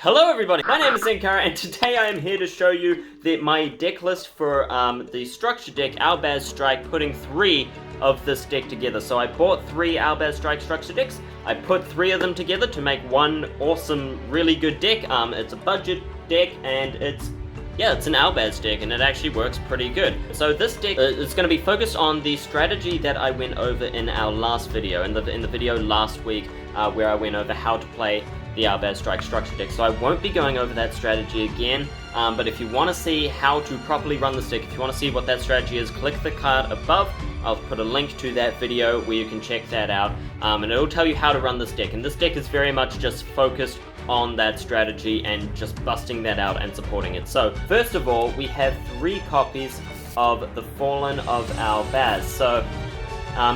Hello everybody, my name is Zinkara and today I am here to show you my deck list for the structure deck Albaz Strike, putting 3 of this deck together. So I bought 3 Albaz Strike structure decks, I put 3 of them together to make one awesome, really good deck. It's a budget deck and it's an Albaz deck and it actually works pretty good. So this deck is going to be focused on the strategy that I went over in our last video, in the video last week where I went over how to play the Albaz Strike Structure Deck. So I won't be going over that strategy again, but if you want to see how to properly run this deck, if you want to see what that strategy is, click the card above. I'll put a link to that video where you can check that out, and it'll tell you how to run this deck. And this deck is very much just focused on that strategy and just busting that out and supporting it. So first of all, we have 3 copies of the Fallen of Albaz. So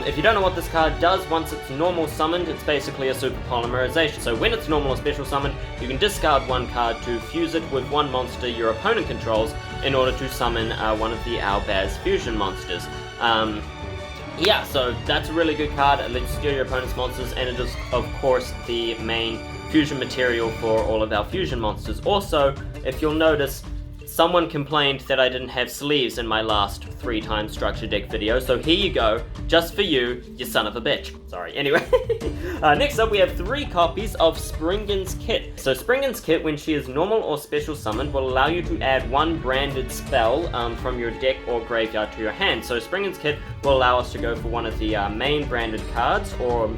if you don't know what this card does, once it's normal summoned, it's basically a super polymerization. So when it's normal or special summoned, you can discard 1 card to fuse it with 1 monster your opponent controls in order to summon one of the Albaz fusion monsters. So that's a really good card. It lets you steal your opponent's monsters, and it is, of course, the main fusion material for all of our fusion monsters. Also, if you'll notice, someone complained that I didn't have sleeves in my last 3 times structure deck video, so here you go, just for you, you son of a bitch. Sorry, anyway. Next up, we have 3 copies of Springen's Kit. So Springen's Kit, when she is normal or special summoned, will allow you to add 1 branded spell from your deck or graveyard to your hand. So Springen's Kit will allow us to go for one of the main branded cards, or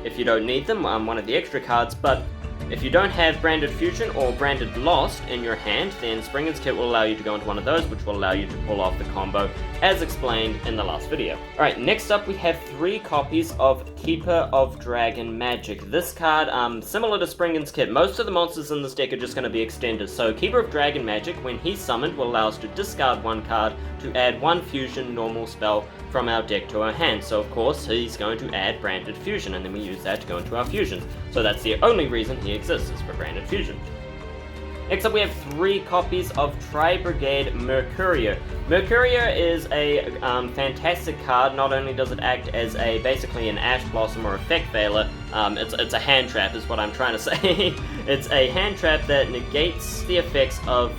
if you don't need them, one of the extra cards. But if you don't have Branded Fusion or Branded Lost in your hand, then Springen's Kit will allow you to go into one of those, which will allow you to pull off the combo, as explained in the last video. Alright, next up we have 3 copies of Keeper of Dragon Magic. This card, similar to Springen's Kit, most of the monsters in this deck are just going to be extended. So Keeper of Dragon Magic, when he's summoned, will allow us to discard 1 card to add 1 fusion normal spell from our deck to our hand. So of course he's going to add Branded Fusion, and then we use that to go into our fusions. So that's the only reason he exists, is for Branded Fusion. Next up we have 3 copies of Tri-Brigade Mercuria. Mercuria is a fantastic card. Not only does it act as basically an Ash Blossom or Effect Veiler, it's a hand trap is what I'm trying to say. It's a hand trap that negates the effects of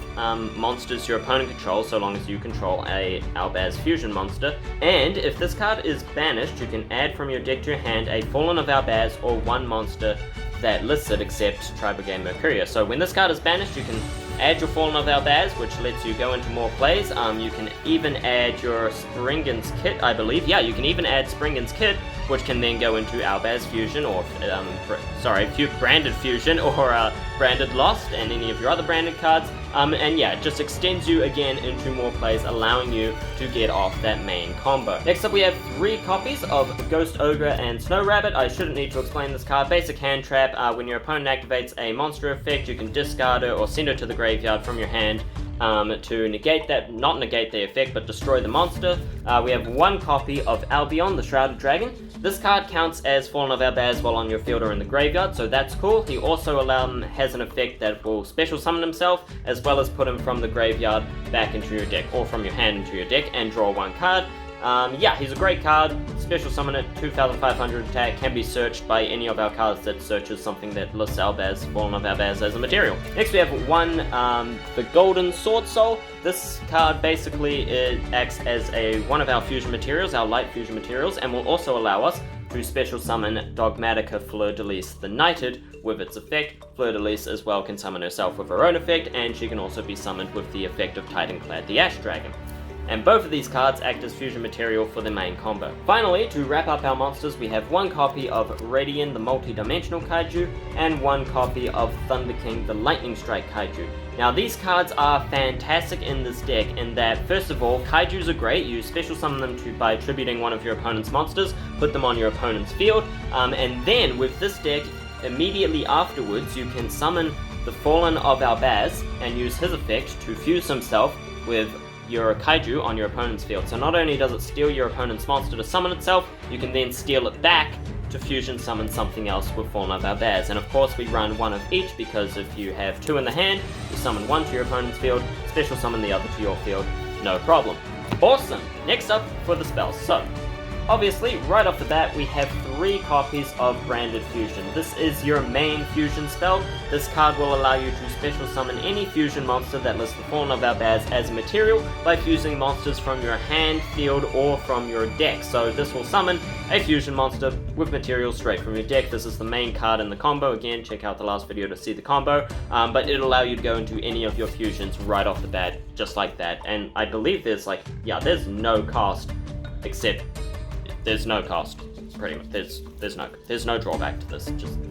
monsters your opponent controls, so long as you control a Albaz Fusion monster. And if this card is banished, you can add from your deck to your hand a Fallen of Albaz or 1 monster that lists it except Tri-Brigade Mercuria. So when this card is banished, you can add your Fallen of Albaz, which lets you go into more plays. You can even add your Springen's Kit, I believe. Yeah, you can even add Springen's Kit, which can then go into Albaz Fusion, or Branded Fusion, or Branded Lost, and any of your other branded cards. And yeah, it just extends you again into more plays, allowing you to get off that main combo. Next up we have 3 copies of Ghost Ogre and Snow Rabbit. I shouldn't need to explain this card. Basic hand trap. When your opponent activates a monster effect, you can discard it or send it to the graveyard from your hand to negate that, not negate the effect, but destroy the monster. We have 1 copy of Albion, the Shrouded Dragon. This card counts as Fallen of Albaz while on your field or in the graveyard, so that's cool. He also has an effect that will special summon himself, as well as put him from the graveyard back into your deck, or from your hand into your deck, and draw 1 card. He's a great card. Special summon it, 2,500 attack, can be searched by any of our cards that searches something that lists Albaz, Fallen of Albaz as a material. Next we have 1, the Golden Sword Soul. This card basically acts as one of our fusion materials, our light fusion materials, and will also allow us to special summon Dogmatica Fleur-de-Lis the Knighted with its effect. Fleur-de-Lis as well can summon herself with her own effect, and she can also be summoned with the effect of Titan-clad the Ash Dragon. And both of these cards act as fusion material for the main combo. Finally, to wrap up our monsters, we have 1 copy of Radian the Multi-Dimensional Kaiju, and 1 copy of Thunder King the Lightning Strike Kaiju. Now these cards are fantastic in this deck in that, first of all, Kaijus are great. You special summon them by attributing one of your opponent's monsters, put them on your opponent's field, and then with this deck, immediately afterwards, you can summon the Fallen of Albaz and use his effect to fuse himself with your Kaiju on your opponent's field. So not only does it steal your opponent's monster to summon itself, you can then steal it back to fusion summon something else with Fallen of Albaz. And of course we run 1 of each, because if you have 2 in the hand, you summon 1 to your opponent's field, special summon the other to your field, no problem. Awesome! Next up for the spells. So, obviously, right off the bat, we have 3 copies of Branded Fusion. This is your main fusion spell. This card will allow you to special summon any fusion monster that lists the Fallen of Albaz as material by fusing monsters from your hand, field, or from your deck. So this will summon a fusion monster with material straight from your deck. This is the main card in the combo. Again, check out the last video to see the combo, but it'll allow you to go into any of your fusions right off the bat, just like that. And I believe there's there's no cost, except there's no cost, pretty much. There's no drawback to this.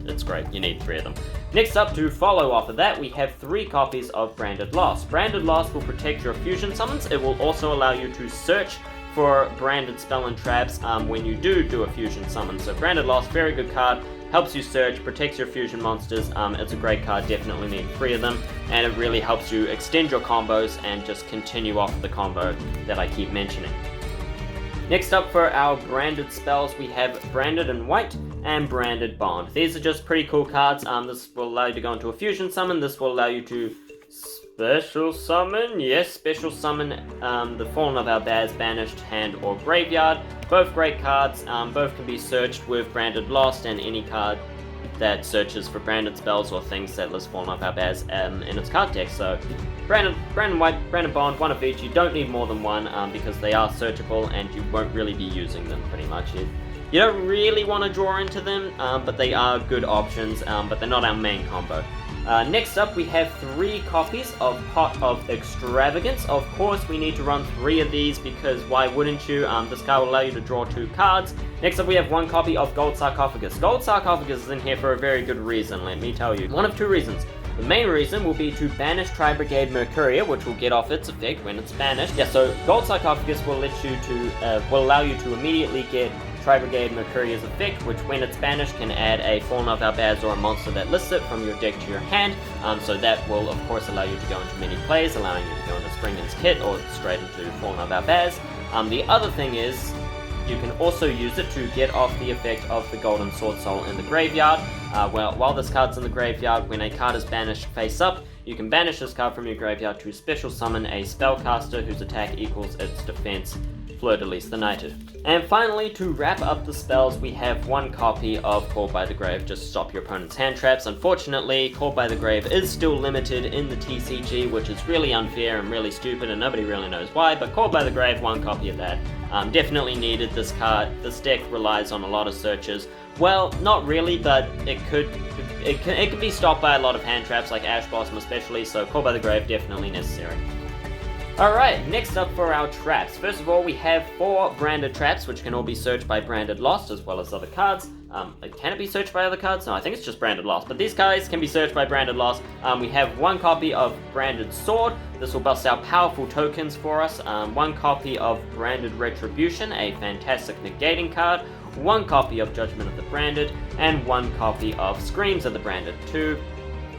It's great. You need 3 of them. Next up, to follow off of that, we have 3 copies of Branded Lost. Branded Lost will protect your fusion summons. It will also allow you to search for branded spell and traps when you do a fusion summon. So Branded Lost, very good card. Helps you search, protects your fusion monsters. It's a great card, definitely need 3 of them, and it really helps you extend your combos and just continue off the combo that I keep mentioning. Next up for our branded spells, we have Branded in White and Branded Bond. These are just pretty cool cards. This will allow you to go into a fusion summon. This will allow you to special summon, the Fallen of Albaz banished hand or graveyard. Both great cards. Both can be searched with Branded Lost and any card that searches for branded spells or things that list Fallen of Albaz in its card deck. So Branded White, Branded Bond, 1 of each. You don't need more than 1 because they are searchable and you won't really be using them pretty much. You don't really want to draw into them, but they are good options, but they're not our main combo. Next up, we have 3 copies of Pot of Extravagance. Of course, we need to run 3 of these because why wouldn't you? This card will allow you to draw 2 cards. Next up, we have 1 copy of Gold Sarcophagus. Gold Sarcophagus is in here for a very good reason, let me tell you. 1 of 2 reasons. The main reason will be to banish Tri-Brigade Mercuria, which will get off its effect when it's banished. Yeah, so Gold Sarcophagus will allow you to immediately get Tri-Brigade Mercuria's effect, which when it's banished can add a Fallen of Albaz or a monster that lists it from your deck to your hand. So that will of course allow you to go into many plays, allowing you to go into Springman's Kit or straight into Fallen of Albaz. The other thing is, you can also use it to get off the effect of the Golden Sword Soul in the graveyard. While this card's in the graveyard, when a card is banished face up, you can banish this card from your graveyard to special summon a spellcaster whose attack equals its defense, Fleur-de-Lis the Knighted. And finally, to wrap up the spells, we have 1 copy of Called by the Grave, just stop your opponent's hand traps. Unfortunately, Called by the Grave is still limited in the TCG, which is really unfair and really stupid, and nobody really knows why, but Called by the Grave, 1 copy of that. Definitely needed. This card. This deck relies on a lot of searches. Well, not really, but it can be stopped by a lot of hand traps, like Ash Blossom especially, so Called by the Grave, definitely necessary. Alright, next up for our traps. First of all, we have 4 branded traps, which can all be searched by Branded Lost, as well as other cards. Can it be searched by other cards? No, I think it's just Branded Lost, but these guys can be searched by Branded Lost. We have 1 copy of Branded Sword. This will bust out powerful tokens for us. 1 copy of Branded Retribution, a fantastic negating card. 1 copy of Judgment of the Branded, and 1 copy of Screams of the Branded. 2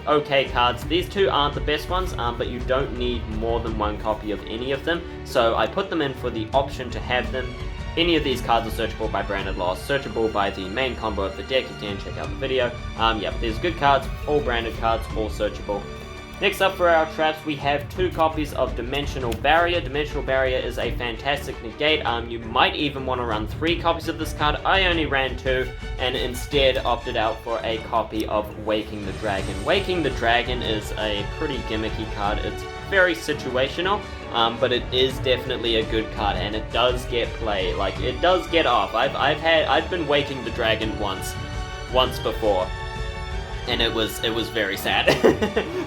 okay cards. These 2 aren't the best ones, but you don't need more than 1 copy of any of them, so I put them in for the option to have them. Any of these cards are searchable by Branded Lost, searchable by the main combo of the deck. Again, check out the video. Yeah, these good cards, all branded cards, all searchable. Next up for our traps, we have 2 copies of Dimensional Barrier. Dimensional Barrier is a fantastic negate. You might even want to run 3 copies of this card. I only ran 2, and instead opted out for a copy of Waking the Dragon. Waking the Dragon is a pretty gimmicky card. It's very situational, but it is definitely a good card, and it does get play. Like, it does get off. I've been Waking the Dragon once before, and it was very sad.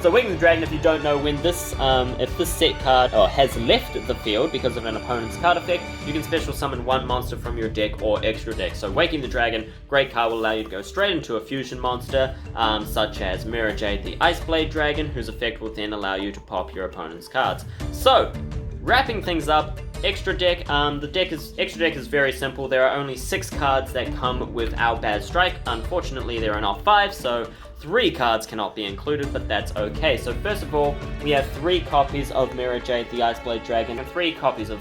So Waking the Dragon, if you don't know, when this if this set card has left the field because of an opponent's card effect, you can special summon 1 monster from your deck or extra deck. So Waking the Dragon, great card, will allow you to go straight into a fusion monster, such as Mirror Jade the Iceblade Dragon, whose effect will then allow you to pop your opponent's cards. So, wrapping things up, extra deck. Extra deck is very simple. There are only 6 cards that come with Albaz Strike. Unfortunately, there are not 5, so 3 cards cannot be included, but that's okay. So first of all, we have 3 copies of Mirror Jade the Iceblade Dragon, and 3 copies of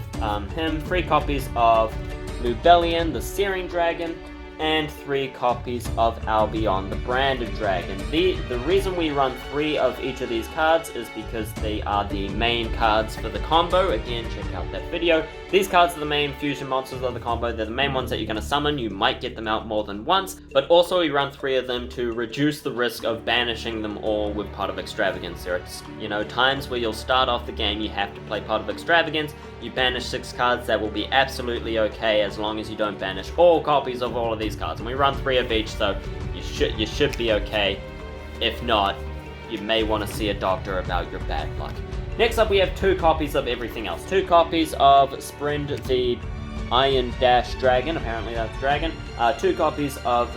him, 3 copies of Lubellion the Searing Dragon, and 3 copies of Albion, the branded dragon. The reason we run 3 of each of these cards is because they are the main cards for the combo. Again, check out that video. These cards are the main fusion monsters of the combo. They're the main ones that you're going to summon. You might get them out more than once, but also we run 3 of them to reduce the risk of banishing them all with Pot of Extravagance. There are, times where you'll start off the game, you have to play Pot of Extravagance. You banish 6 cards, that will be absolutely okay as long as you don't banish all copies of all of these cards. And we run 3 of each, so you should be okay. If not, you may want to see a doctor about your bad luck. Next up, we have 2 copies of everything else. 2 copies of Sprind, the Iron Dash Dragon, apparently that's Dragon. 2 copies of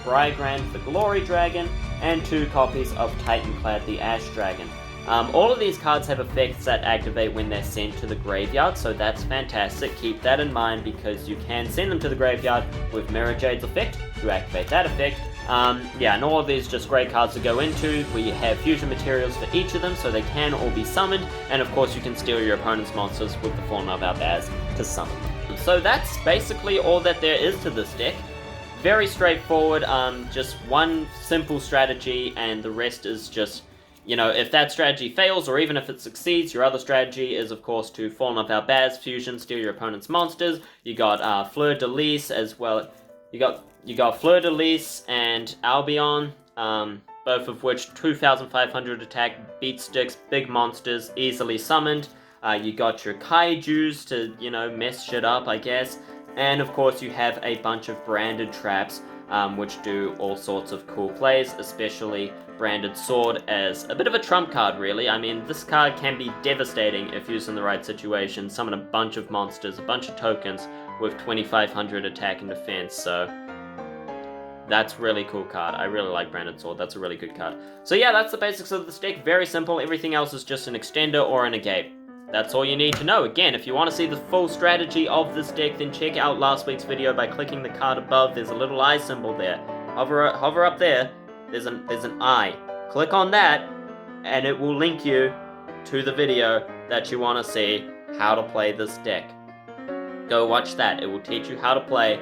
Brygrand, the Glory Dragon, and 2 copies of Titanclad, the Ash Dragon. All of these cards have effects that activate when they're sent to the graveyard, so that's fantastic. Keep that in mind because you can send them to the graveyard with Mirror Jade's effect to activate that effect. And all of these just great cards to go into. We have fusion materials for each of them, so they can all be summoned, and of course you can steal your opponent's monsters with the Fallen of Albaz to summon. So that's basically all that there is to this deck. Very straightforward, just one simple strategy, and the rest is just, if that strategy fails, or even if it succeeds, your other strategy is, of course, to Fallen of Albaz, fusion, steal your opponent's monsters. You got Fleur de Lis as well. You got Fleur de Lis and Albion, both of which 2,500 attack, beat sticks, big monsters, easily summoned. You got your Kaijus to, mess shit up, I guess. And of course you have a bunch of branded traps, which do all sorts of cool plays, especially Branded Sword as a bit of a trump card, really. I mean, this card can be devastating if used in the right situation. Summon a bunch of monsters, a bunch of tokens with 2,500 attack and defense, so that's really cool card. I really like Branded Sword. That's a really good card. So yeah, that's the basics of this deck. Very simple. Everything else is just an extender or a negate. That's all you need to know. Again, if you want to see the full strategy of this deck, then check out last week's video by clicking the card above. There's a little eye symbol there. Hover up there. There's an eye. Click on that, and it will link you to the video that you want to see how to play this deck. Go watch that. It will teach you how to play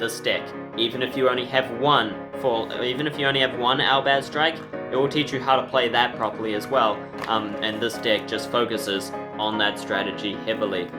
this deck. Even if you only have one Albaz Strike, it will teach you how to play that properly as well. And this deck just focuses on that strategy heavily.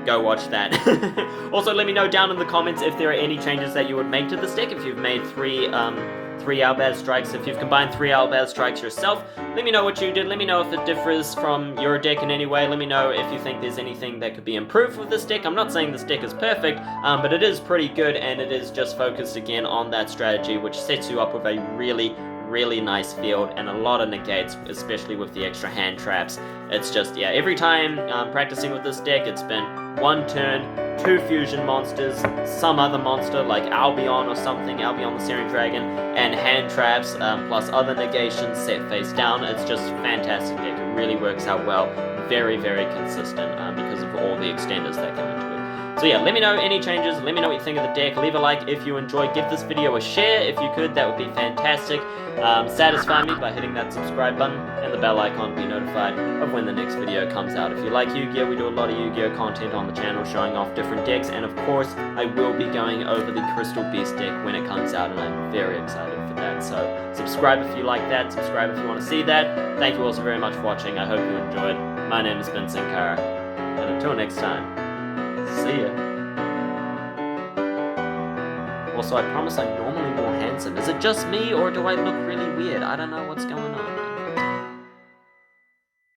Go watch that. Also, let me know down in the comments if there are any changes that you would make to this deck. If you've made three Albaz Strikes, if you've combined 3 Albaz Strikes yourself, let me know what you did. Let me know if it differs from your deck in any way. Let me know if you think there's anything that could be improved with this deck. I'm not saying this deck is perfect, but it is pretty good, and it is just focused again on that strategy, which sets you up with a really nice field and a lot of negates, especially with the extra hand traps. It's just, every time practicing with this deck, it's been 1 turn, 2 fusion monsters, some other monster like Albion or something, Albion the Searing Dragon, and hand traps, plus other negations set face down. It's just a fantastic deck. It really works out well. Very consistent because of all the extenders that come into it. So yeah, let me know any changes, let me know what you think of the deck, leave a like if you enjoyed, give this video a share if you could, that would be fantastic. Satisfy me by hitting that subscribe button and the bell icon to be notified of when the next video comes out. If you like Yu-Gi-Oh, we do a lot of Yu-Gi-Oh content on the channel showing off different decks, and of course I will be going over the Crystal Beast deck when it comes out, and I'm very excited for that. So subscribe if you like that, subscribe if you want to see that. Thank you all so very much for watching, I hope you enjoyed. My name has been Sankara, and until next time, see ya. Also, I promise I'm normally more handsome. Is it just me, or do I look really weird? I don't know what's going on.